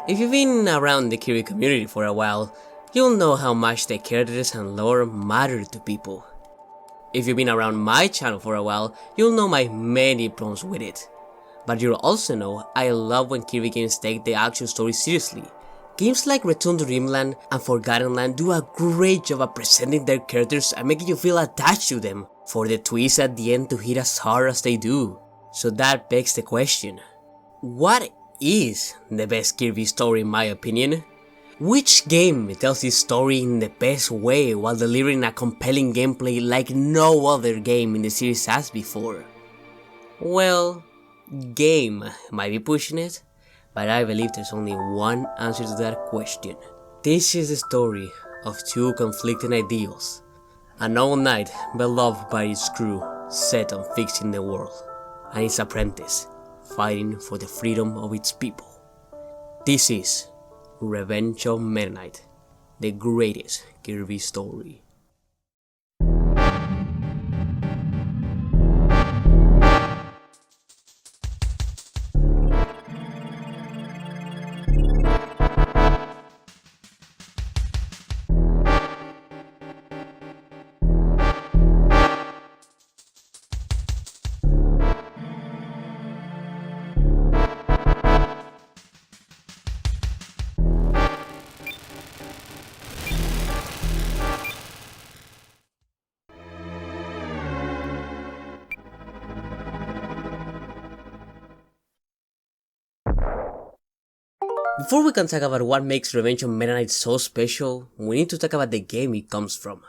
If you've been around the Kirby community for a while, you'll know how much the characters and lore matter to people. If you've been around my channel for a while, you'll know my many problems with it. But you'll also know I love when Kirby games take the actual story seriously. Games like Return to Dreamland and Forgotten Land do a great job at presenting their characters and making you feel attached to them, for the twists at the end to hit as hard as they do. So that begs the question, what is the best Kirby story in my opinion? Which game tells this story in the best way while delivering a compelling gameplay like no other game in the series has before? Well, game might be pushing it, but I believe there's only one answer to that question. This is the story of two conflicting ideals. An old knight beloved by his crew, set on fixing the world, and his apprentice, fighting for the freedom of its people. This is Revenge of Meta Knight, the greatest Kirby story. Before we can talk about what makes Revenge of Meta Knight so special, we need to talk about the game it comes from.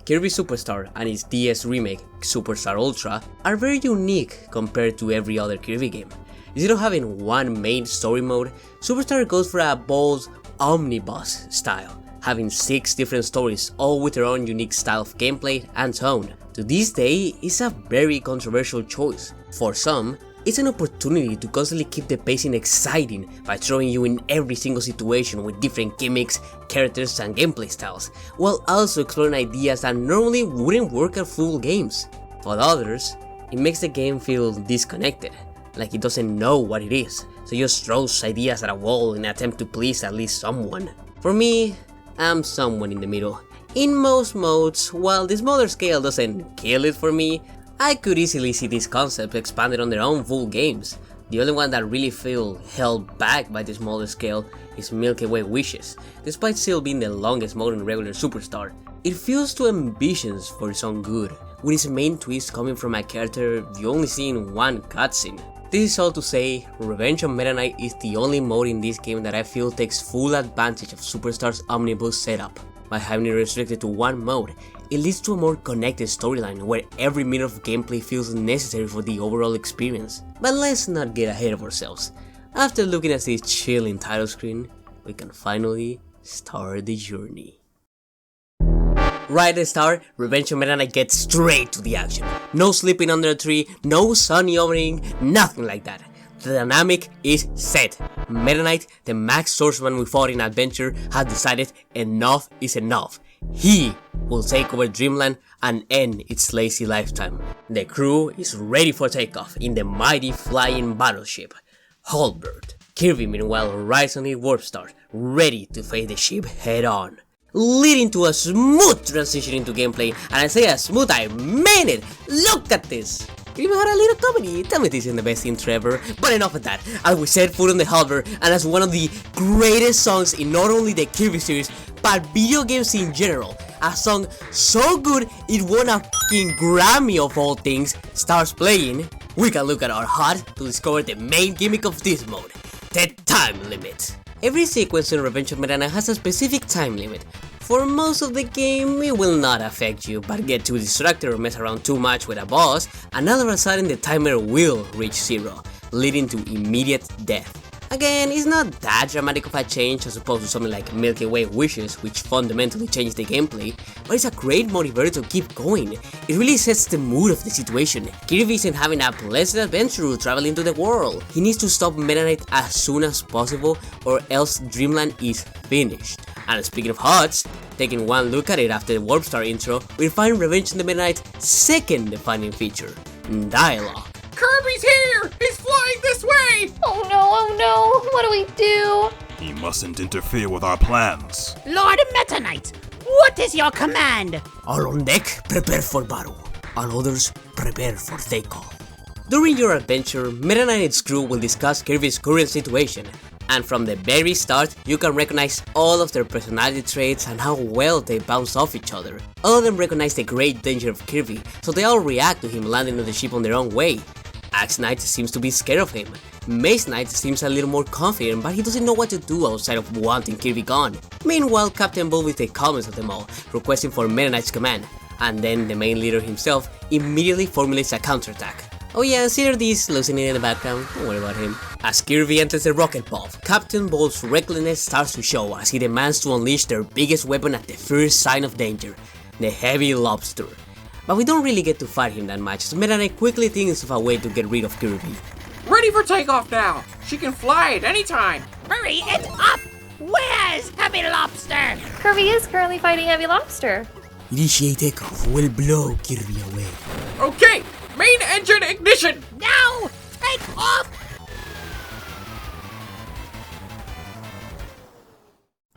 Kirby Superstar and its DS remake, Superstar Ultra, are very unique compared to every other Kirby game. Instead of having one main story mode, Superstar goes for a bold omnibus style, having 6 different stories, all with their own unique style of gameplay and tone. To this day, it's a very controversial choice. For some, it's an opportunity to constantly keep the pacing exciting by throwing you in every single situation with different gimmicks, characters and gameplay styles, while also exploring ideas that normally wouldn't work at full games. For others, it makes the game feel disconnected, like it doesn't know what it is, so it just throws ideas at a wall in an attempt to please at least someone. For me, I'm someone in the middle. In most modes, while the smaller scale doesn't kill it for me, I could easily see these concepts expanded on their own full games. The only one that really feel held back by the smaller scale is Milky Way Wishes, despite still being the longest mode in regular Superstar. It feels too ambitious for its own good, with its main twist coming from a character you only see in one cutscene. This is all to say, Revenge of Meta Knight is the only mode in this game that I feel takes full advantage of Superstar's omnibus setup. By having it restricted to one mode, it leads to a more connected storyline where every minute of gameplay feels necessary for the overall experience. But let's not get ahead of ourselves. After looking at this chilling title screen, we can finally start the journey. Right at the start, Revenge of Meta Knight gets straight to the action. No sleeping under a tree, no sunny opening, nothing like that. The dynamic is set. Meta Knight, the max swordsman we fought in Adventure, has decided enough is enough. He will take over Dreamland and end its lazy lifetime. The crew is ready for takeoff in the mighty flying battleship, Halberd. Kirby meanwhile rides on his warp star, ready to face the ship head on, leading to a smooth transition into gameplay, and I say a smooth, I mean it! Look at this! We even had a little comedy. Tell me this isn't the best intro ever. But enough of that. As we said, foot on the Halberd, and as one of the greatest songs in not only the Kirby series, but video games in general. A song so good it won a fucking Grammy of all things starts playing. We can look at our HUD to discover the main gimmick of this mode, the time limit. Every sequence in Revenge of Meta Knight has a specific time limit. For most of the game, it will not affect you, but get too distracted or mess around too much with a boss, and all of a sudden the timer will reach 0, leading to immediate death. Again, it's not that dramatic of a change as opposed to something like Milky Way Wishes, which fundamentally changes the gameplay, but it's a great motivator to keep going. It really sets the mood of the situation. Kirby isn't having a pleasant adventure traveling to the world. He needs to stop Meta Knight as soon as possible or else Dreamland is finished. And speaking of HUDs, taking one look at it after the Warp Star intro, we find Revenge of the Meta Knight's second defining feature, dialogue. Kirby's here! He's flying this way! Oh no, what do we do? He mustn't interfere with our plans. Lord Meta Knight, what is your command? All on deck, prepare for battle. All others, prepare for takeoff. During your adventure, Meta Knight and its crew will discuss Kirby's current situation, and from the very start, you can recognize all of their personality traits and how well they bounce off each other. All of them recognize the great danger of Kirby, so they all react to him landing on the ship on their own way. Axe Knight seems to be scared of him. Mace Knight seems a little more confident, but he doesn't know what to do outside of wanting Kirby gone. Meanwhile, Captain Bull will take comments of them all, requesting for Meta Knight's command, and then the main leader himself immediately formulates a counterattack. Oh yeah, consider this listening in the background, don't worry about him. As Kirby enters the rocket pub, Captain Bull's recklessness starts to show as he demands to unleash their biggest weapon at the first sign of danger, the heavy lobster. But we don't really get to fight him that much, so Meta Knight quickly thinks of a way to get rid of Kirby. Ready for takeoff now! She can fly at any time! Hurry it up! Where's Heavy Lobster? Kirby is currently fighting Heavy Lobster. Initiate takeoff will blow Kirby away. Okay! Main engine ignition! Now, take off!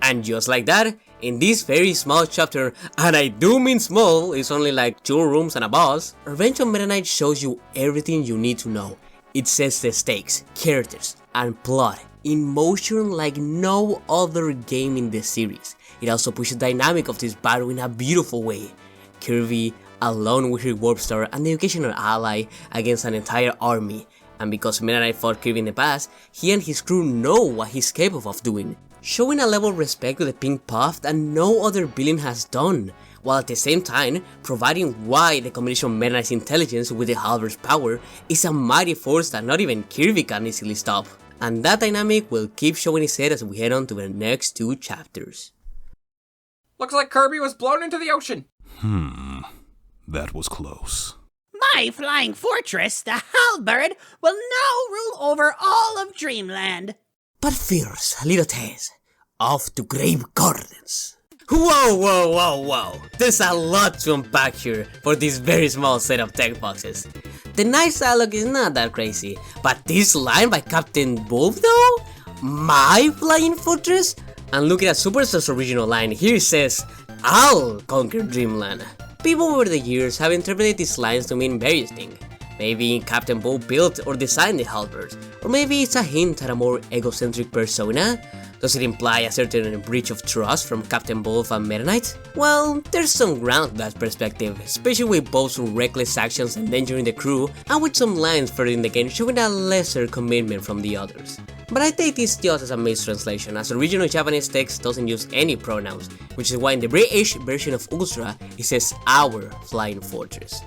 And just like that, in this very small chapter, and I do mean small, it's only like 2 rooms and a boss, Revenge of Meta Knight shows you everything you need to know. It sets the stakes, characters, and plot in motion like no other game in the series. It also pushes the dynamic of this battle in a beautiful way. Kirby, alone with her Warp Star and the occasional ally against an entire army, and because Meta Knight fought Kirby in the past, he and his crew know what he's capable of doing, showing a level of respect to the Pink Puff that no other villain has done, while at the same time providing why the combination of Meta Knight's intelligence with the Halber's power is a mighty force that not even Kirby can easily stop. And that dynamic will keep showing its head as we head on to the next 2 chapters. Looks like Kirby was blown into the ocean. That was close. My flying fortress, the Halberd, will now rule over all of Dreamland. But first, little Tess, off to Grave Gardens. Whoa, there's a lot to unpack here for this very small set of tech boxes. The nice dialogue is not that crazy, but this line by Captain Wolf though? My flying fortress? And looking at Superstar's original line, here it says, I'll conquer Dreamland. People over the years have interpreted these lines to mean various things. Maybe Captain Bull built or designed the halberd, or maybe it's a hint at a more egocentric persona. Does it imply a certain breach of trust from Captain Bull and Meta Knight? Well, there's some ground to that perspective, especially with Bull's reckless actions endangering the crew, and with some lines further in the game showing a lesser commitment from the others. But I take this just as a mistranslation, as the original Japanese text doesn't use any pronouns, which is why in the British version of Ultra, it says our flying fortress.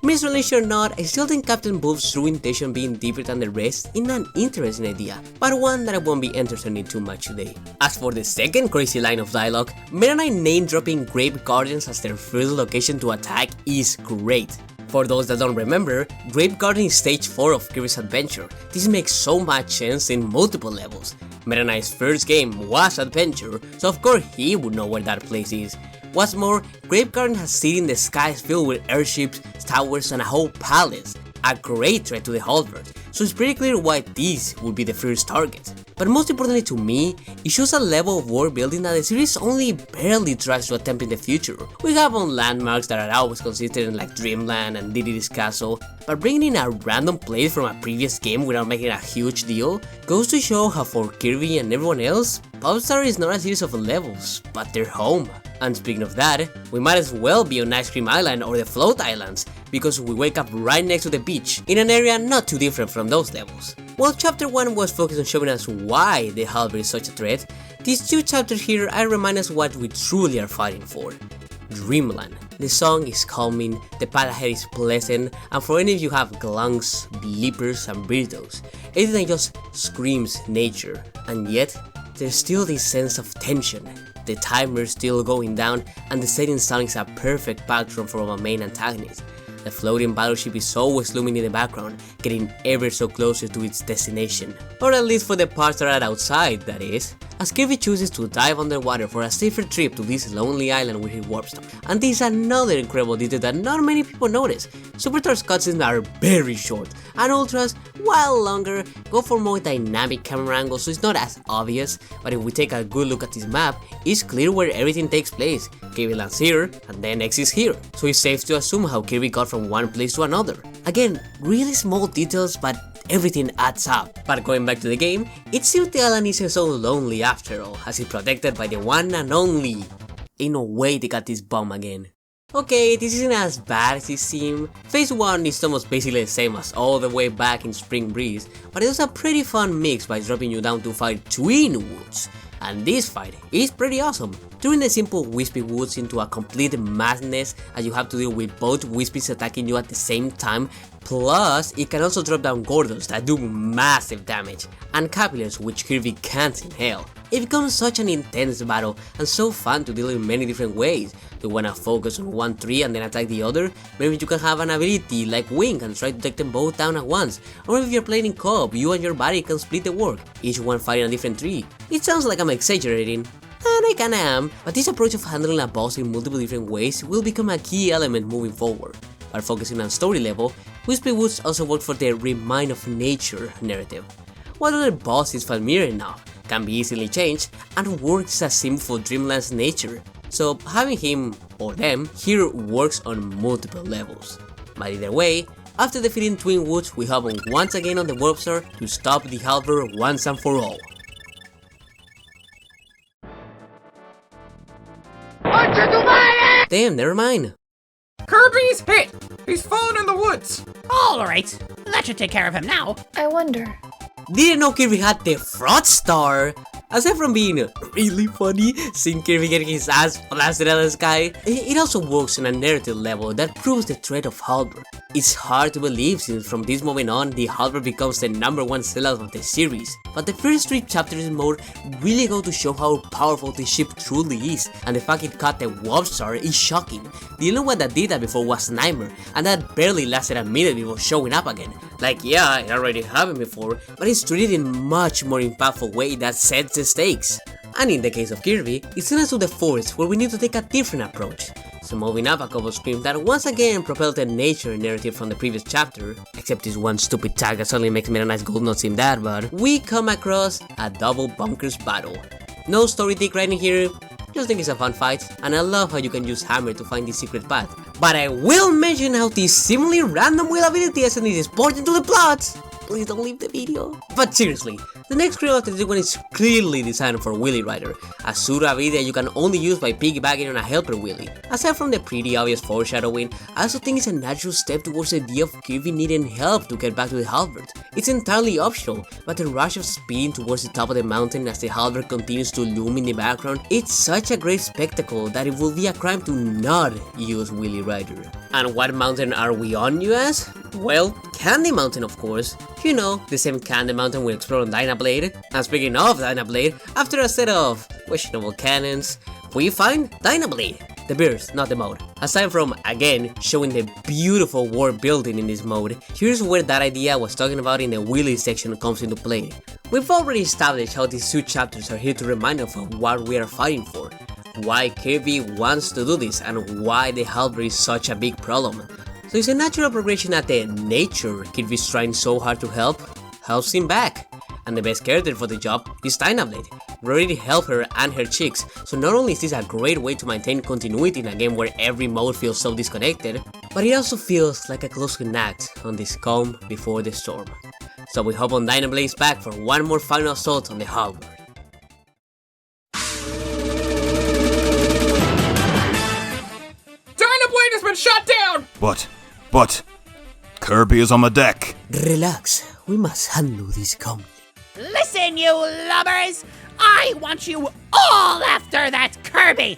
Mistranslation or not, I still think Captain Bull's true intention being deeper than the rest is an interesting idea, but one that I won't be interested in too much today. As for the second crazy line of dialogue, Meta Knight name-dropping Grave Gardens as their first location to attack is great. For those that don't remember, Grave Garden is stage 4 of Kirby's adventure. This makes so much sense in multiple levels. Meta Knight's first game was Adventure, so of course he would know where that place is. What's more, Grave Garden has city in the skies filled with airships, towers, and a whole palace, a great threat to the Halberd, so it's pretty clear why this would be the first target. But most importantly to me, it shows a level of world building that the series only barely tries to attempt in the future. We have on landmarks that are always consistent like Dreamland and Diddy's Castle, but bringing in a random place from a previous game without making a huge deal goes to show how for Kirby and everyone else, Popstar is not a series of levels, but their home. And speaking of that, we might as well be on Ice Cream Island or the Float Islands, because we wake up right next to the beach, in an area not too different from those levels. While chapter 1 was focused on showing us why the Halberd is such a threat, these 2 chapters here are remind us what we truly are fighting for. Dreamland. The song is calming, the path ahead is pleasant, and for any of you who have glunks, bleepers, and burritos, everything just screams nature, and yet, there's still this sense of tension. The timer's still going down, and the setting sound is a perfect backdrop from a main antagonist. The floating battleship is always looming in the background, getting ever so closer to its destination. Or at least for the parts that are outside, that is. as Kirby chooses to dive underwater for a safer trip to this lonely island with his warp star. And this is another incredible detail that not many people notice. Superstar's cutscenes are very short, and Ultras, while longer, go for more dynamic camera angles so it's not as obvious, but if we take a good look at this map, it's clear where everything takes place. Kirby lands here, and then exits here, so it's safe to assume how Kirby got from one place to another. Again, really small details, but everything adds up. But going back to the game, it seems the island isn't so lonely after all, as it's protected by the one and only. Ain't no way they got this bomb again. Okay, this isn't as bad as it seems. Phase 1 is almost basically the same as all the way back in Spring Breeze, but it was a pretty fun mix by dropping you down to fight Twin Woods. And this fight is pretty awesome, turning the simple Wispy Woods into a complete madness as you have to deal with both Wispies attacking you at the same time, plus it can also drop down Gordos that do massive damage, and Capillars which Kirby can't inhale. It becomes such an intense battle and so fun to deal in many different ways. Do you wanna focus on one tree and then attack the other? Maybe you can have an ability like Wing and try to take them both down at once. Or if you're playing in co-op, you and your buddy can split the work, each one fighting a different tree. It sounds like I'm exaggerating, and I kinda am, but this approach of handling a boss in multiple different ways will become a key element moving forward. By focusing on story level, Wispy Woods also work for the Remind of Nature narrative. While other boss is familiar enough, can be easily changed, and works as symbol for Dreamland's nature, so having him, or them, here works on multiple levels. But either way, after defeating Twin Woods, we hop on once again on the Warp Star to stop the Halberd once and for all. Damn, never mind. Kirby's hit! He's fallen in the woods! Alright, that should take care of him now. I wonder. Didn't know Kirby had the Fraud Star! Aside from being really funny, seeing Kirby getting his ass blasted out of the sky, it also works on a narrative level that proves the threat of Halberd. It's hard to believe since from this moment on, the Halberd becomes the #1 sellout of the series, but the first 3 chapters in mode really go to show how powerful the ship truly is, and the fact it caught the Warp Star is shocking. The only one that did that before was Nightmare, and that barely lasted a minute before showing up again. Like yeah, it already happened before, but it's treated in much more impactful way that sets the stakes. And in the case of Kirby, it sends us to the forest where we need to take a different approach. So moving up a couple screens that once again propelled the nature narrative from the previous chapter, except this one stupid tag that suddenly makes Meta Knight's gold not seem that bad, we come across a double bunkers battle. No story dick right in here, just think it's a fun fight, and I love how you can use Hammer to find the secret path. But I will mention how this seemingly random wheel ability is important to the plot. Please don't leave the video. But seriously, the next screen after this one is clearly designed for Wheelie Rider, a pseudo ability that you can only use by piggybacking on a helper wheelie. Aside from the pretty obvious foreshadowing, I also think it's a natural step towards the idea of Kirby needing help to get back to the Halberd. It's entirely optional, but the rush of speeding towards the top of the mountain as the Halberd continues to loom in the background, it's such a great spectacle that it will be a crime to not use Wheelie Rider. And what mountain are we on, you ask? Well, Candy Mountain of course. You know, the same Candy Mountain we explored on Dynablade. And speaking of Dynablade, after a set of questionable cannons, we find Dynablade. The burst, not the mode. Aside from, again, showing the beautiful world building in this mode, here's where that idea I was talking about in the wheelie section comes into play. We've already established how these 2 chapters are here to remind us of what we are fighting for, why Kirby wants to do this, and why the Halberd is such a big problem. So it's a natural progression that the nature Kirby's trying so hard to help helps him back. And the best character for the job is Dynablade. We already helped her and her chicks, so not only is this a great way to maintain continuity in a game where every mode feels so disconnected, but it also feels like a close-in act on this calm before the storm. So we hop on Dynablade's back for one more final assault on the Halberd. Dynablade has been shot down! But, Kirby is on the deck. Relax, we must handle this calmly. Listen, you lubbers! I want you all after that Kirby!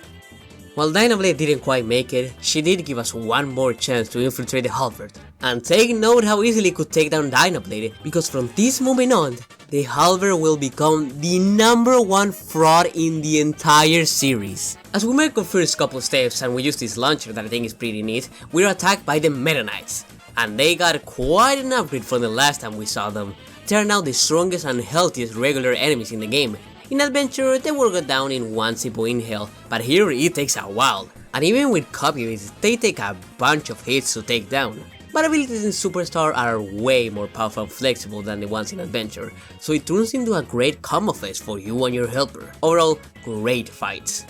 While Dynablade didn't quite make it, she did give us one more chance to infiltrate the Halberd. And take note how easily it could take down Dynablade, because from this moment on, the Halberd will become the #1 fraud in the entire series. As we make our first couple steps and we use this launcher that I think is pretty neat, we're attacked by the Meta Knights. And they got quite an upgrade from the last time we saw them. They are now the strongest and healthiest regular enemies in the game, In Adventure, they will go down in one simple inhale, but here it takes a while. And even with copy, they take a bunch of hits to take down. But abilities in Superstar are way more powerful and flexible than the ones in Adventure, so it turns into a great combo fest for you and your helper. Overall, great fights.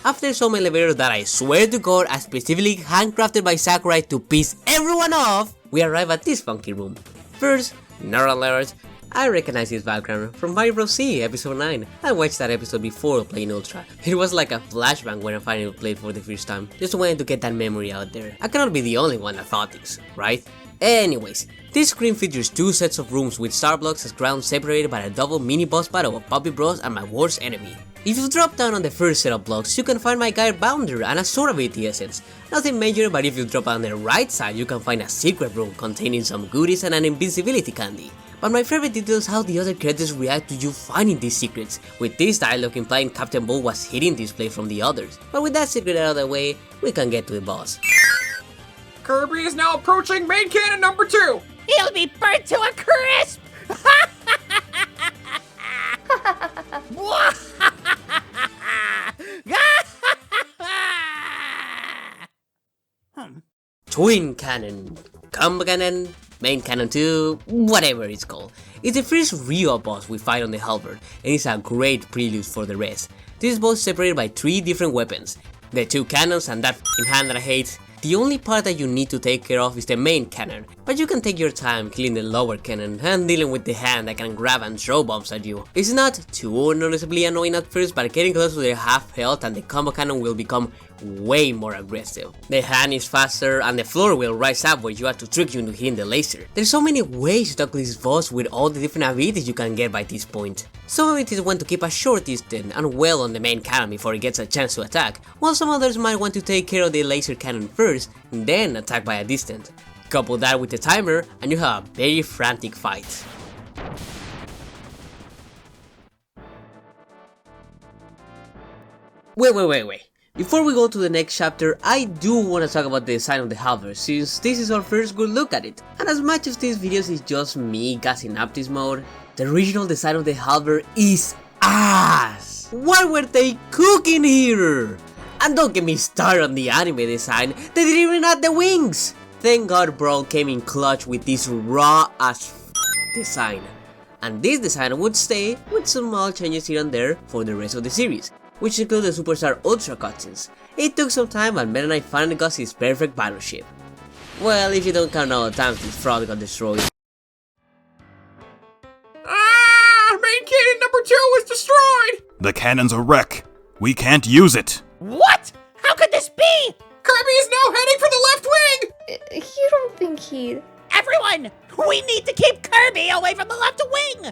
After some elevators that I swear to God are specifically handcrafted by Sakurai to piss everyone off, we arrive at this funky room. First, nerd alert, I recognize his background from Mario Bros. Z episode 9. I watched that episode before playing Ultra. It was like a flashback when I finally played for the first time. Just wanted to get that memory out there. I cannot be the only one that thought this, right? Anyways, this screen features two sets of rooms with star blocks as ground separated by a double mini boss battle of Puppy Bros and my worst enemy. If you drop down on the first set of blocks, you can find my guide Bounder and a sword ability essence. Nothing major, but if you drop on the right side, you can find a secret room containing some goodies and an invincibility candy. But my favorite detail is how the other characters react to you finding these secrets, with this dialogue implying Captain Ball was hiding this place from the others. But with that secret out of the way, we can get to the boss. Kirby is now approaching main cannon number 2. He'll be burnt to a crisp! Twin Cannon, Combo Cannon, Main Cannon 2, whatever it's called. It's the first real boss we fight on the halberd, and it's a great prelude for the rest. This boss is separated by 3 different weapons, the 2 cannons and that f***ing hand that I hate. The only part that you need to take care of is the main cannon, but you can take your time killing the lower cannon and dealing with the hand that can grab and throw bombs at you. It's not too noticeably annoying at first, but getting close to their half health and the combo cannon will become way more aggressive. The hand is faster and the floor will rise up where you have to trick you into hitting the laser. There's so many ways to tackle this boss with all the different abilities you can get by this point. Some abilities want to keep a short distance and well on the main cannon before it gets a chance to attack, while some others might want to take care of the laser cannon first, and then attack by a distance. Couple that with the timer and you have a very frantic fight. Wait. Before we go to the next chapter, I do want to talk about the design of the halberd, since this is our first good look at it. And as much as this video is just me gassing up this mode, the original design of the halberd is ass! What were they cooking here? And don't get me started on the anime design, they didn't even add the wings! Thank God Brawl came in clutch with this raw as design. And this design would stay with some small changes here and there for the rest of the series, which include the Superstar Ultra cutscenes. It took some time, but Meta Knight finally got his perfect battleship. Well, if you don't count all the times this fraud got destroyed. Main cannon number 2 is destroyed! The cannon's a wreck. We can't use it. What? How could this be? Kirby is now heading for the left wing! You don't think he'd... Everyone, we need to keep Kirby away from the left wing!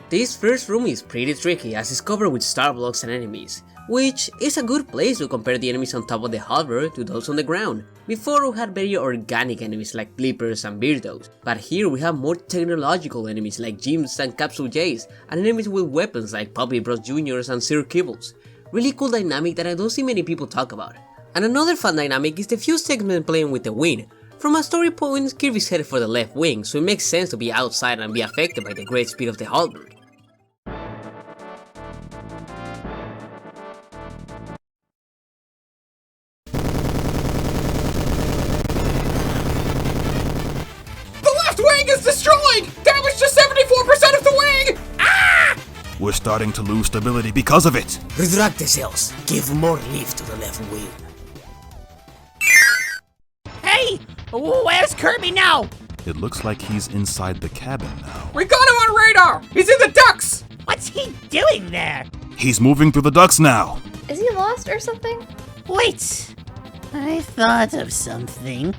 This first room is pretty tricky as it's covered with star blocks and enemies, which is a good place to compare the enemies on top of the halberd to those on the ground. Before we had very organic enemies like Blippers and Beardos, but here we have more technological enemies like Gyms and Capsule Jays, and enemies with weapons like Puppy Bros Juniors and Sir Kibbles. Really cool dynamic that I don't see many people talk about. And another fun dynamic is the few segments playing with the wind. From a story point, Kirby's headed for the left wing, so it makes sense to be outside and be affected by the great speed of the halberd. Is destroyed! Damage to 74% of the wing! Ah! We're starting to lose stability because of it. Retract the cells. Give more lift to the left wing. Hey, where's Kirby now? It looks like he's inside the cabin now. We got him on radar! He's in the ducts! What's he doing there? He's moving through the ducts now. Is he lost or something? Wait, I thought of something.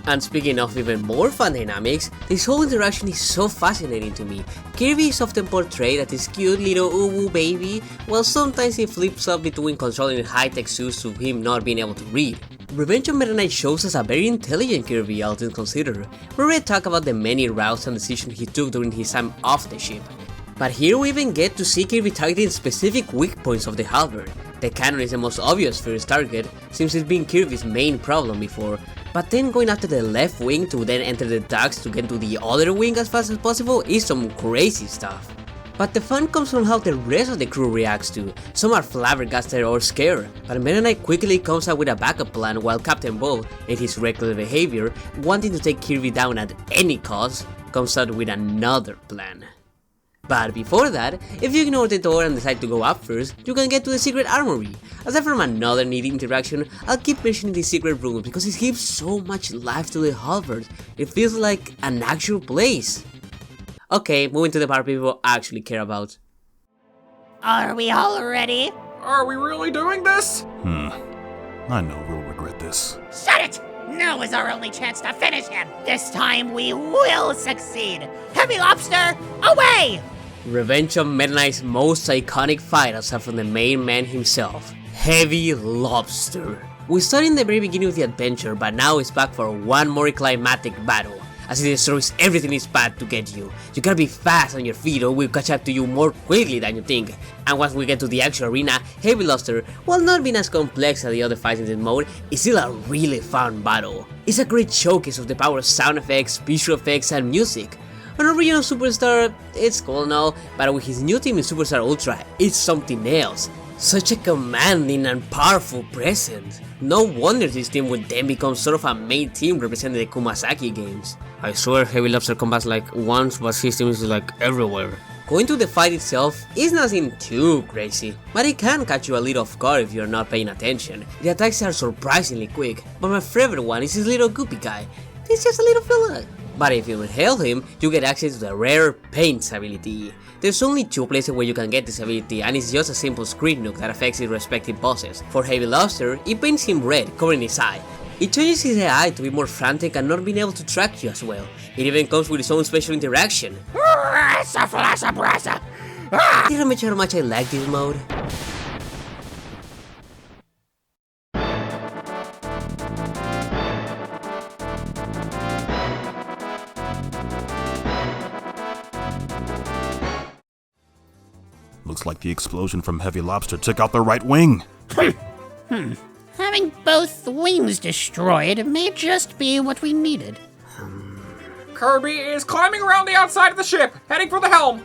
And speaking of even more fun dynamics, this whole interaction is so fascinating to me. Kirby is often portrayed as this cute little uwu baby, while sometimes he flips up between controlling high-tech suits to him not being able to read. Revenge of Meta Knight shows us a very intelligent Kirby, all things considered. We already talked about the many routes and decisions he took during his time off the ship. But here we even get to see Kirby targeting specific weak points of the halberd. The cannon is the most obvious first target, since it's been Kirby's main problem before, But then going after the left wing to then enter the ducts to get to the other wing as fast as possible is some crazy stuff. But the fun comes from how the rest of the crew reacts to. Some are flabbergasted or scared, but Meta Knight quickly comes up with a backup plan while Captain Ball, in his reckless behavior, wanting to take Kirby down at any cost, comes out with another plan. But before that, if you ignore the door and decide to go up first, you can get to the secret armory. Aside from another neat interaction, I'll keep mentioning the secret room because it gives so much life to the halberd. It feels like an actual place. Okay, moving to the part people actually care about. Are we all ready? Are we really doing this? I know we'll regret this. Shut it! Now is our only chance to finish him. This time we will succeed. Heavy Lobster, away! Revenge of Meta Knight's most iconic fight aside from the main man himself, Heavy Lobster. We started in the very beginning of the adventure, but now it's back for one more climatic battle, as it destroys everything in its path to get you. You gotta be fast on your feet or we'll catch up to you more quickly than you think. And once we get to the actual arena, Heavy Lobster, while not being as complex as the other fights in this mode, is still a really fun battle. It's a great showcase of the power of sound effects, visual effects, and music. An original Superstar, it's cool and all, but with his new team in Superstar Ultra, it's something else. Such a commanding and powerful presence. No wonder this team would then become sort of a main team representing the Kumasaki games. I swear Heavy Lobster combats like once, but his team is like everywhere. Going to the fight itself is nothing too crazy, but it can catch you a little off guard if you're not paying attention. The attacks are surprisingly quick, but my favorite one is this little goopy guy. He's just a little fella. But if you inhale him, you get access to the rare Paints ability. There's only 2 places where you can get this ability, and it's just a simple screen nuke that affects his respective bosses. For Heavy Lobster, it paints him red, covering his eye. It changes his AI to be more frantic and not being able to track you as well. It even comes with its own special interaction. Did I mention how much I like this mode? Looks like the explosion from Heavy Lobster took out the right wing. Having both wings destroyed may just be what we needed. Kirby is climbing around the outside of the ship, heading for the helm.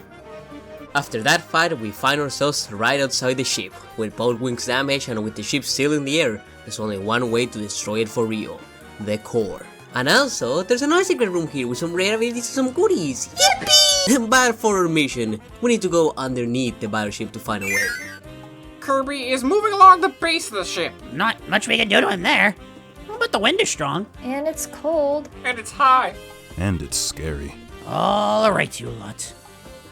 After that fight, we find ourselves right outside the ship. With both wings damaged and with the ship still in the air, there's only one way to destroy it for real: the core. And also, there's another secret room here with some rare abilities and some goodies. Yippee! But for our mission, we need to go underneath the battleship to find a way. Kirby is moving along the base of the ship, Not much we can do to him there. But the wind is strong. And it's cold. and it's high. And it's scary. Alright, you lot.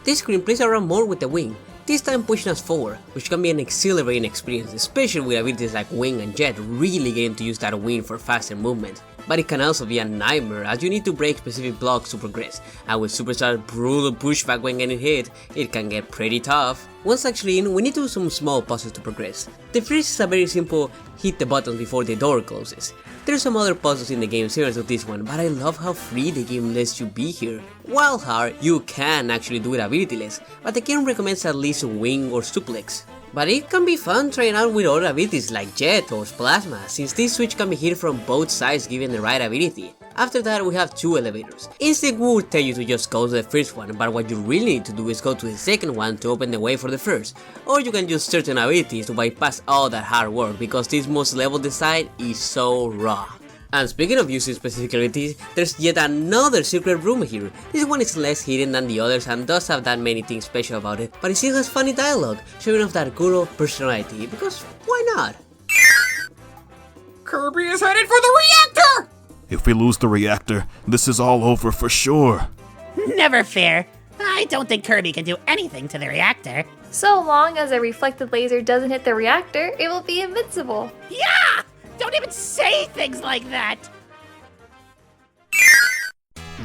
This screen plays around more with the wing, this time pushing us forward, which can be an exhilarating experience, especially with abilities like Wing and Jet really getting to use that wing for faster movement. But it can also be a nightmare as you need to break specific blocks to progress, and with Superstar's brutal pushback when getting hit, it can get pretty tough. Once actually in, we need to do some small puzzles to progress. The first is a very simple hit the buttons before the door closes. There's some other puzzles in the game similar to this one, but I love how free the game lets you be here. While hard, you can actually do it abilityless, but the game recommends at least Wing or Suplex. But it can be fun trying out with other abilities like Jet or Plasma, since this switch can be hit from both sides given the right ability. After that we have 2 elevators. Instinct would tell you to just go to the first one, but what you really need to do is go to the second one to open the way for the first. Or you can use certain abilities to bypass all that hard work, because this most level design is so raw. And speaking of using specific abilities, there's yet another secret room here. This one is less hidden than the others and does have that many things special about it, but it still has funny dialogue, showing off that Guru personality, because why not? Kirby is headed for the reactor! If we lose the reactor, this is all over for sure. Never fear. I don't think Kirby can do anything to the reactor. So long as a reflected laser doesn't hit the reactor, it will be invincible. Yeah! Don't even say things like that!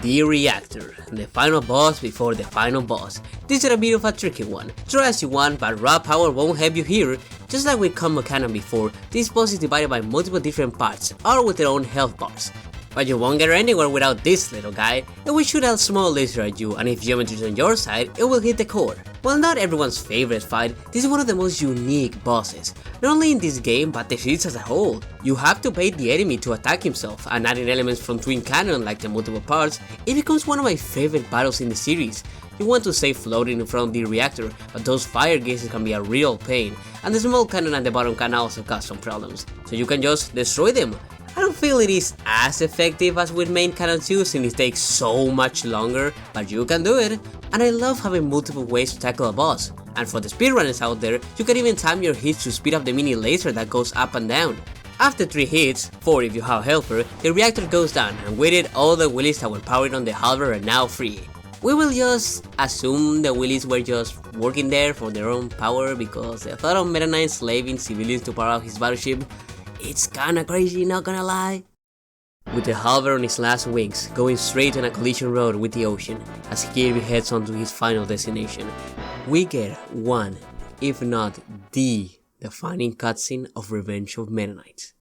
The reactor, the final boss before the final boss. This is a bit of a tricky one. Try as you want, but raw power won't help you here. Just like with Combo Cannon before, this boss is divided by multiple different parts, all with their own health bars. But you won't get anywhere without this little guy. It will shoot a small laser at you, and if geometry is on your side, it will hit the core. While not everyone's favorite fight, this is one of the most unique bosses, not only in this game but the series as a whole. You have to bait the enemy to attack himself, and adding elements from Twin Cannon like the multiple parts, it becomes one of my favorite battles in the series. You want to stay floating in front of the reactor, but those fire gases can be a real pain, and the small cannon at the bottom can also cause some problems, so you can just destroy them. I don't feel it is as effective as with main cannons use since it takes so much longer, but you can do it. And I love having multiple ways to tackle a boss. And for the speedrunners out there, you can even time your hits to speed up the mini laser that goes up and down. After 3 hits, 4 if you have a helper, the reactor goes down, and with it all the wheelies that were powered on the halberd are now free. We will just assume the wheelies were just working there for their own power, because the thought of Meta Knight slaving civilians to power up his battleship, it's kinda crazy, not gonna lie. With the halberd on his last wings, going straight on a collision road with the ocean, as Kirby heads on to his final destination, we get one, if not the defining cutscene of Revenge of Meta Knight.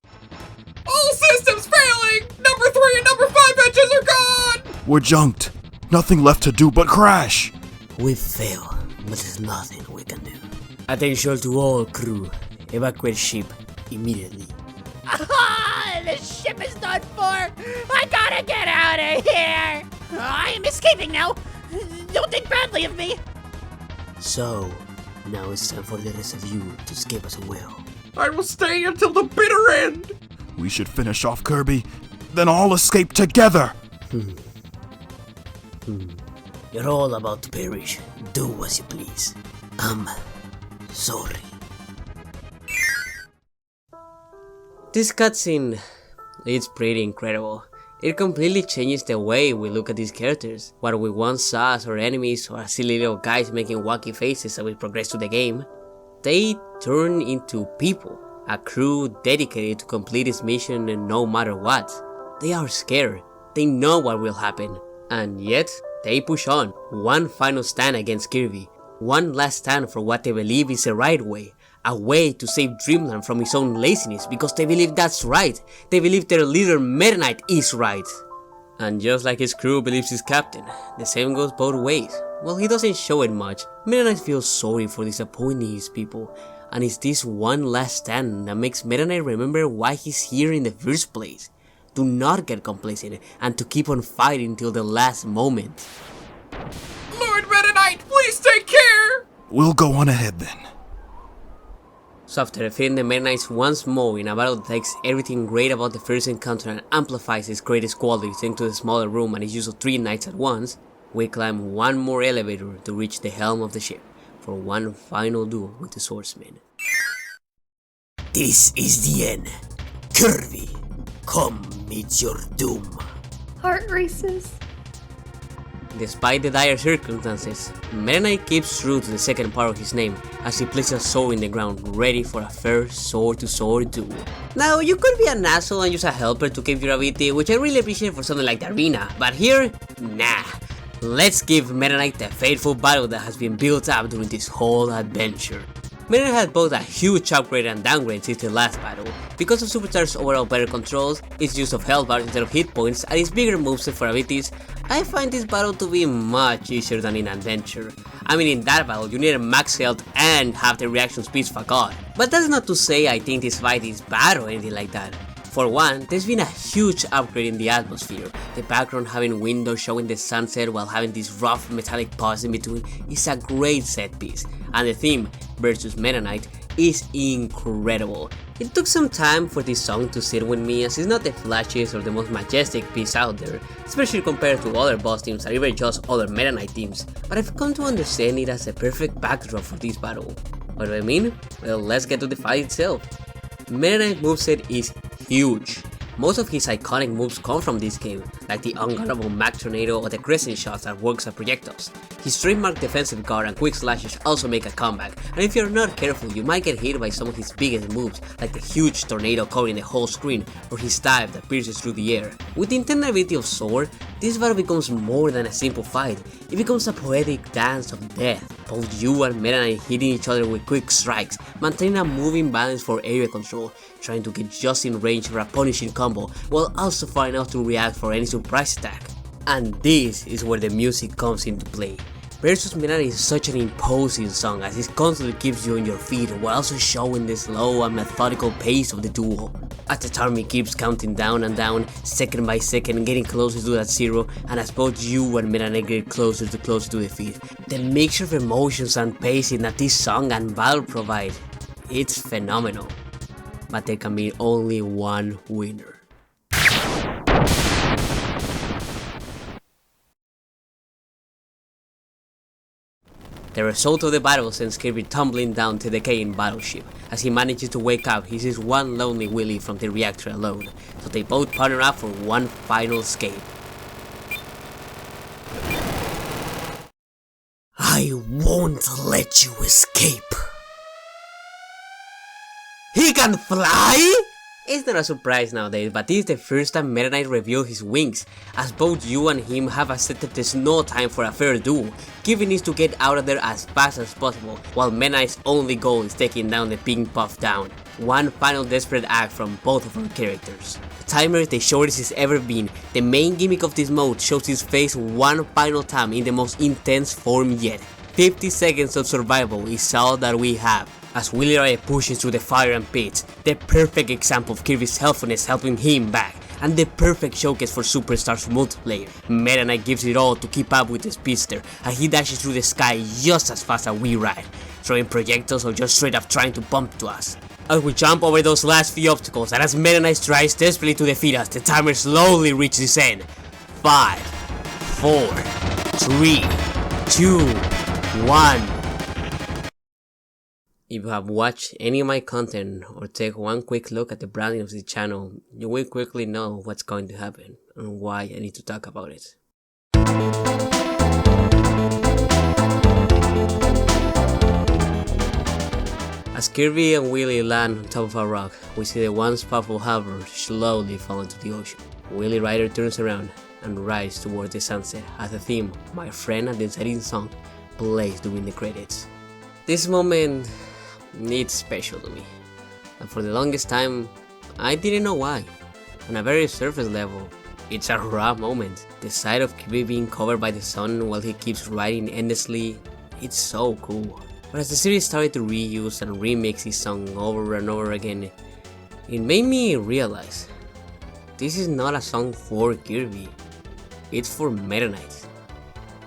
All systems failing! Number 3 and number 5 edges are gone! We're junked. Nothing left to do but crash. We fail, but there's nothing we can do. Attention to all crew, evacuate ship immediately. The ship is done for! I gotta get out of here! I am escaping now! Don't think badly of me! So, now it's time for the rest of you to escape as well. I will stay until the bitter end! We should finish off Kirby, then all escape together. You're all about to perish. Do as you please. I'm sorry. This cutscene is pretty incredible. It completely changes the way we look at these characters. What we once saw as our enemies or as silly little guys making wacky faces as we progress through the game, they turn into people, a crew dedicated to complete its mission no matter what. They are scared, they know what will happen, and yet they push on. One final stand against Kirby, one last stand for what they believe is the right way. A way to save Dreamland from his own laziness because they believe that's right. They believe their leader Meta Knight is right. And just like his crew believes his captain, the same goes both ways. While he doesn't show it much, Meta Knight feels sorry for disappointing his people. And it's this one last stand that makes Meta Knight remember why he's here in the first place. To not get complacent and to keep on fighting till the last moment. Lord Meta Knight, please take care! We'll go on ahead then. So after defeating the Meta Knights once more in a battle that takes everything great about the first encounter and amplifies its greatest qualities into the smaller room and its use of 3 knights at once, we climb one more elevator to reach the helm of the ship for one final duel with the swordsman. This is the end. Kirby, come meet your doom. Heart races. Despite the dire circumstances, Meta Knight keeps true to the second part of his name as he places a sword in the ground ready for a fair sword-to-sword duel. Now, you could be an asshole and use a helper to keep your ability, which I really appreciate for something like the arena, but here, nah. Let's give Meta Knight the faithful battle that has been built up during this whole adventure. Meta Knight had both a huge upgrade and downgrade since the last battle. Because of Superstar's overall better controls, its use of health bars instead of hit points, and its bigger moveset for abilities, I find this battle to be much easier than in Adventure. I mean, in that battle you needed max health and have the reaction speeds fuck on. But that's not to say I think this fight is bad or anything like that. For one, there's been a huge upgrade in the atmosphere. The background having windows showing the sunset while having this rough metallic pause in between is a great set piece. And the theme, versus Meta Knight, is incredible. It took some time for this song to sit with me as it's not the flashiest or the most majestic piece out there, especially compared to other boss themes or even just other Meta Knight themes, but I've come to understand it as a perfect backdrop for this battle. What do I mean? Well, let's get to the fight itself. Meta Knight moveset is huge. Most of his iconic moves come from this game, like the unguardable Mach Tornado or the crescent shots that works as projectiles. His trademark defensive guard and quick slashes also make a comeback, and if you're not careful you might get hit by some of his biggest moves, like the huge tornado covering the whole screen or his dive that pierces through the air. With the intended ability of Sword, this battle becomes more than a simple fight, it becomes a poetic dance of death. Both you and Meta Knight hitting each other with quick strikes, maintaining a moving balance for area control, trying to get just in range for a punishing combo, while also far enough to react for any surprise attack. And this is where the music comes into play. Versus Meta Knight is such an imposing song as it constantly keeps you on your feet while also showing the slow and methodical pace of the duo. As the timer keeps counting down and down, second by second, getting closer to that zero, and as both you and Meta Knight get closer to defeat, the mixture of emotions and pacing that this song and battle provide, it's phenomenal. But there can be only one winner. The result of the battle sends Kirby tumbling down to the decaying battleship. As he manages to wake up, he sees one lonely Willy from the reactor alone, so they both partner up for one final escape. I won't let you escape. He can fly? It's not a surprise nowadays, but this is the first time Meta Knight revealed his wings, as both you and him have accepted there's no time for a fair duel. Kirby needs to get out of there as fast as possible, while Meta Knight's only goal is taking down the Pink Puff down. One final desperate act from both of our characters. The timer is the shortest it's ever been. The main gimmick of this mode shows his face one final time in the most intense form yet. 50 seconds of survival is all that we have. As Willy Riot pushes through the fire and pits, the perfect example of Kirby's helpfulness helping him back, and the perfect showcase for Superstars multiplayer. Meta Knight gives it all to keep up with the speedster, and he dashes through the sky just as fast as we ride, throwing projectiles or just straight up trying to bump to us. As we jump over those last few obstacles, and as Meta Knight tries desperately to defeat us, the timer slowly reaches its end. 5, 4, 3, 2, 1. If you have watched any of my content or take one quick look at the branding of the channel, you will quickly know what's going to happen and why I need to talk about it. As Kirby and Willy land on top of a rock, we see the once powerful harbor slowly fall into the ocean. Willy Rider turns around and rides towards the sunset as the theme, My Friend and the Setting Sun, plays during the credits. This moment it's special to me, and for the longest time I didn't know why. On a very surface level, it's a raw moment. The sight of Kirby being covered by the sun while he keeps riding endlessly, it's so cool. But as the series started to reuse and remix this song over and over again, it made me realize this is not a song for Kirby, it's for Meta Knight.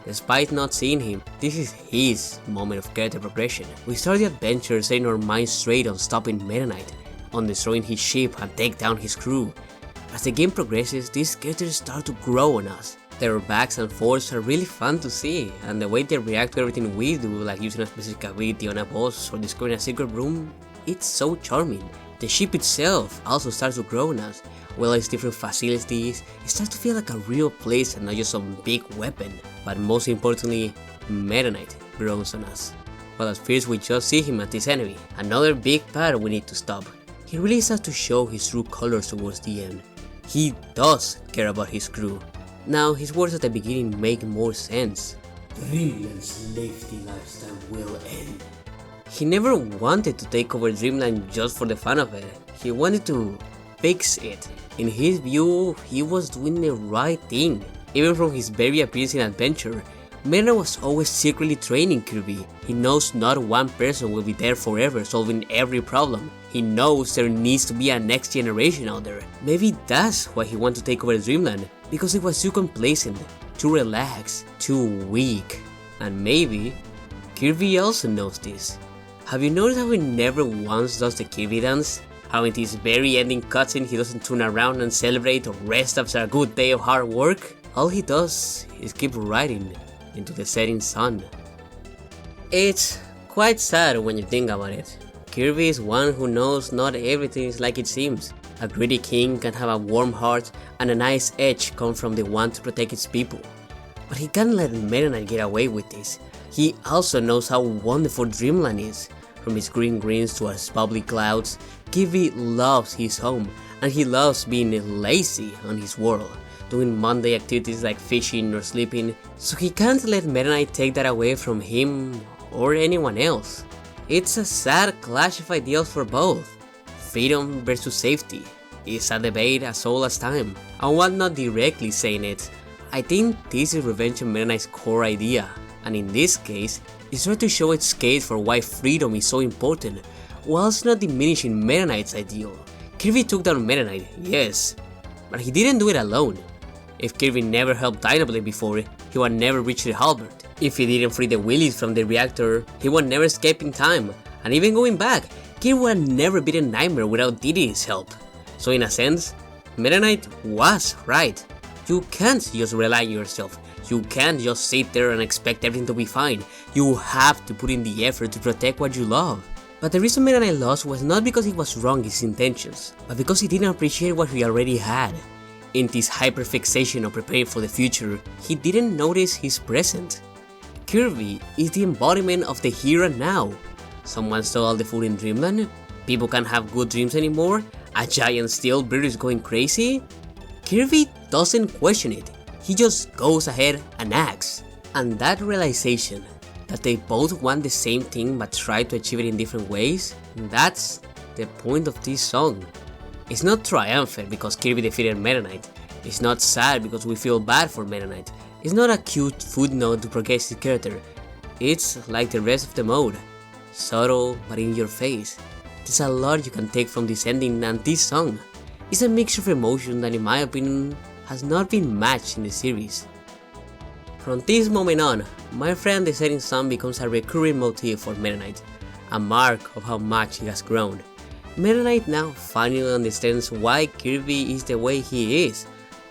Despite not seeing him, this is his moment of character progression. We start the adventure setting our minds straight on stopping Meta Knight, on destroying his ship and take down his crew. As the game progresses, these characters start to grow on us. Their backs and forwards are really fun to see, and the way they react to everything we do, like using a specific ability on a boss or discovering a secret room, it's so charming. The ship itself also starts to grow on us. Well, its different facilities, it starts to feel like a real place and not just some big weapon. But most importantly, Meta Knight grows on us. Well, at first we just see him as this enemy, another big part we need to stop. He really starts to show his true colors towards the end. He does care about his crew. Now, his words at the beginning make more sense. Dreamland's lengthy lifestyle will end. He never wanted to take over Dreamland just for the fun of it. He wanted to fix it. In his view, he was doing the right thing. Even from his very appearance in Adventure, Meta was always secretly training Kirby. He knows not one person will be there forever solving every problem. He knows there needs to be a next generation out there. Maybe that's why he wanted to take over Dreamland, because he was too complacent, too relaxed, too weak. And maybe Kirby also knows this. Have you noticed how he never once does the Kirby dance? How in this very ending cutscene he doesn't turn around and celebrate or rest after a good day of hard work? All he does is keep riding into the setting sun. It's quite sad when you think about it. Kirby is one who knows not everything is like it seems. A greedy king can have a warm heart and a nice edge come from the one to protect its people. But he can't let Meta Knight get away with this. He also knows how wonderful Dreamland is. From its green greens to its bubbly clouds, Kirby loves his home, and he loves being lazy on his world, doing Monday activities like fishing or sleeping, so he can't let Meta Knight take that away from him or anyone else. It's a sad clash of ideals for both. Freedom versus safety. It's a debate as old as time, and while not directly saying it, I think this is Revenge of Meta Knight's core idea. and in this case, it's trying to show its case for why freedom is so important, whilst not diminishing Meta Knight's ideal. Kirby took down Meta Knight, yes, but he didn't do it alone. If Kirby never helped Dynablade before, he would never reach the halberd. If he didn't free the Willies from the reactor, he would never escape in time, and even going back, Kirby would never beat a Nightmare without Didi's help. So in a sense, Meta Knight was right. You can't just rely on yourself. You can't just sit there and expect everything to be fine. You have to put in the effort to protect what you love. But the reason Meta Knight lost was not because he was wrong in his intentions, but because he didn't appreciate what he already had. In this hyperfixation of preparing for the future, he didn't notice his present. Kirby is the embodiment of the here and now. Someone stole all the food in Dreamland? People can't have good dreams anymore? A giant steel bird is going crazy? Kirby doesn't question it, he just goes ahead and acts. And that realization, that they both want the same thing but try to achieve it in different ways, that's the point of this song. It's not triumphant because Kirby defeated Meta Knight, it's not sad because we feel bad for Meta Knight, it's not a cute footnote to progress his character, it's like the rest of the mode, subtle but in your face. There's a lot you can take from this ending, and this song is a mixture of emotion that in my opinion has not been matched in the series. From this moment on, my friend, the setting sun becomes a recurring motif for Meta Knight, a mark of how much he has grown. Meta Knight now finally understands why Kirby is the way he is,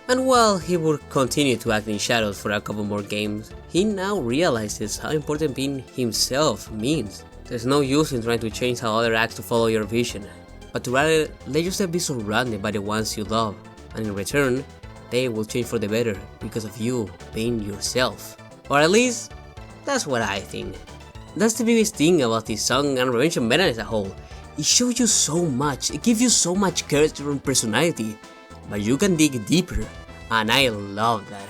and while he will continue to act in shadows for a couple more games, he now realizes how important being himself means. There's no use in trying to change how others act to follow your vision, but to rather let yourself be surrounded by the ones you love, and in return, they will change for the better because of you being yourself. Or at least, that's what I think. That's the biggest thing about this song and Revenge of Meta Knight as a whole. It shows you so much, it gives you so much character and personality, but you can dig deeper, and I love that.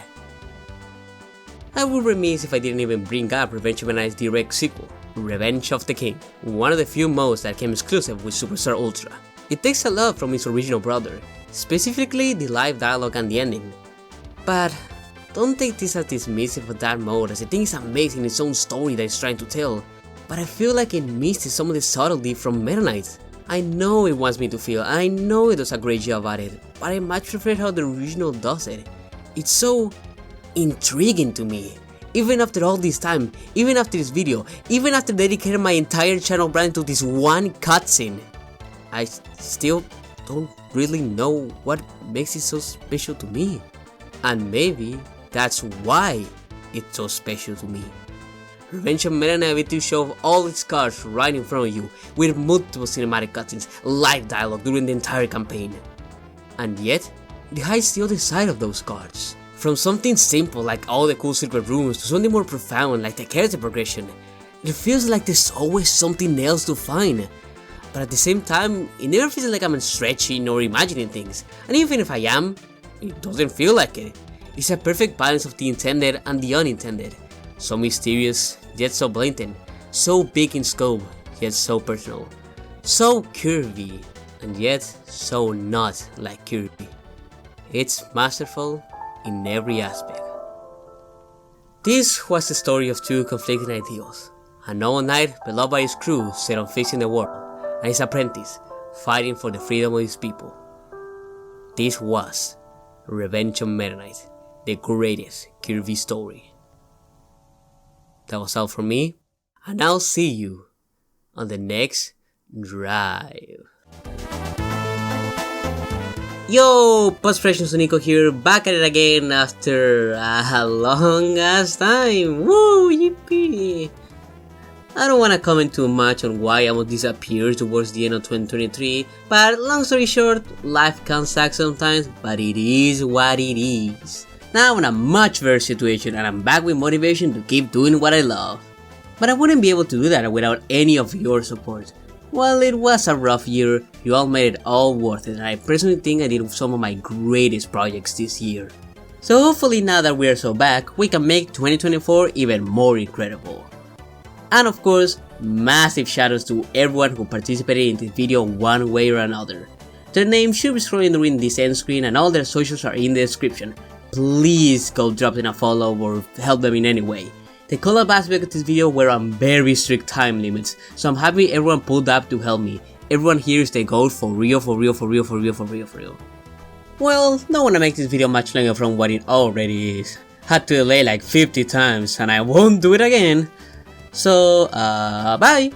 I would be remiss if I didn't even bring up Revenge of Meta Knight's direct sequel, Revenge of the King, one of the few modes that came exclusive with Superstar Ultra. It takes a lot from its original brother, specifically the live dialogue and the ending. But don't take this as dismissive of that mode, as I think it's amazing in its own story that it's trying to tell, but I feel like it misses some of the subtlety from Meta Knight. I know it wants me to feel, I know it does a great job at it, but I much prefer how the original does it. It's so intriguing to me. Even after all this time, even after this video, even after dedicating my entire channel brand to this one cutscene, I still don't really know what makes it so special to me. And maybe that's why it's so special to me. Revenge of Meta Knight will to show all its cards right in front of you, with multiple cinematic cutscenes, live dialogue during the entire campaign. And yet, it hides the other side of those cards. From something simple like all the cool secret rooms to something more profound like the character progression, it feels like there's always something else to find. But at the same time, it never feels like I'm stretching or imagining things, and even if I am, it doesn't feel like it. It's a perfect balance of the intended and the unintended. So mysterious, yet so blatant, so big in scope, yet so personal, so Kirby, and yet so not like Kirby. It's masterful in every aspect. This was the story of two conflicting ideals. A noble knight beloved by his crew set on fixing the world, and his apprentice fighting for the freedom of his people. This was Revenge of Meta Knight, the greatest Kirby story. That was all from me, and I'll see you on the next drive. Yo, Post-Production Nico here, back at it again after a long ass time. Woo, yippee! I don't want to comment too much on why I would disappear towards the end of 2023, but long story short, life can suck sometimes, but it is what it is. Now I'm in a much better situation and I'm back with motivation to keep doing what I love. But I wouldn't be able to do that without any of your support. While it was a rough year, you all made it all worth it, and I personally think I did some of my greatest projects this year. So hopefully now that we are so back, we can make 2024 even more incredible. And of course, massive shoutouts to everyone who participated in this video one way or another. Their names should be scrolling during this end screen and all their socials are in the description. Please go drop them a follow or help them in any way. The collab aspect of this video were on very strict time limits, so I'm happy everyone pulled up to help me. Everyone here is the GOAT for real, for real, for real, for real, for real, for real. Well, don't wanna make this video much longer from what it already is. Had to delay like 50 times and I won't do it again. So, bye!